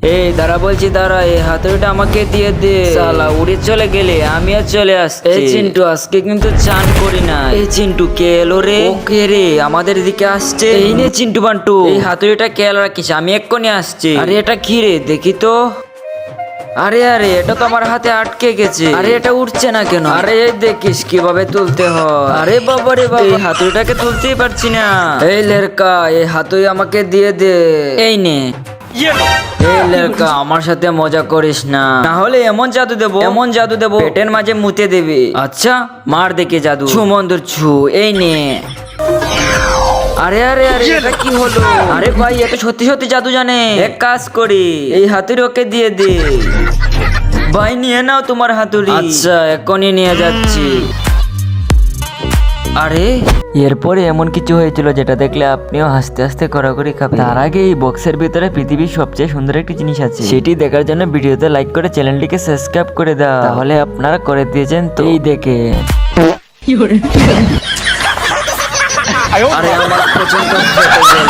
এই দাঁড়া বলছি, দাঁড়া, এই হাতুড়িটা আমাকে দিয়ে দে। শালা উড়ে চলে গেলে আমিও চলে আসছি। এই চিন্টু, আজকে কিন্তু চান করি না। এই চিন্টু কে এলো রে? ও কে রে? আমাদের দিকে আসছে। এই নে চিন্টু বান্টু, এই হাতুড়িটা খেয়াল রাখিস, আমি এক্ষুনি আসছি। আরে এটা কি রে, দেখি তো। আরে আরে, এটা তো আমার হাতে আটকে গেছে। আরে এটা উঠছে না কেন? আরে এই দেখিস কিভাবে তুলতে হয়। আরে বাবা রে বাবা, এই হাতুড়িটাকে তুলতেই পারছি না। এই লেরকা, এই হাতুড়ি আমাকে দিয়ে দে। এই নে। এই লেরকা, আমার সাথে মজা করিস না, না হলে এমন জাদু দেবো, এমন জাদু দেবো পেটের মাঝে মুতে দেবে। আচ্ছা মার দেখে জাদু। ছু মন্দর ছু, এই নে। আরে আরে আরে, এটা কি হলো? আরে ভাই, এটা সত্যি সত্যি জাদু জানে। এক কাজ করি, এই হাতুড়ি ওকে দিয়ে দে। ভাই নিয়ে নাও তোমার হাতুড়ি। আচ্ছা এখনই নিয়ে যাচ্ছি। আরে এরপরে এমন কিছু হয়েছিল যেটা দেখলে আপনিও হাসতে হাসতে কড়াকড়ি খাবেন। তার আগে এই বক্সের ভিতরে পৃথিবীর সবচেয়ে সুন্দর একটি জিনিস আছে, সেটি দেখার জন্য ভিডিওতে লাইক করে চ্যানেলটিকে সাবস্ক্রাইব করে দাও। তাহলে আপনারা করে দিয়েছেন তো। এই দেখে আরে আমার পছন্দ ফেটে গেল।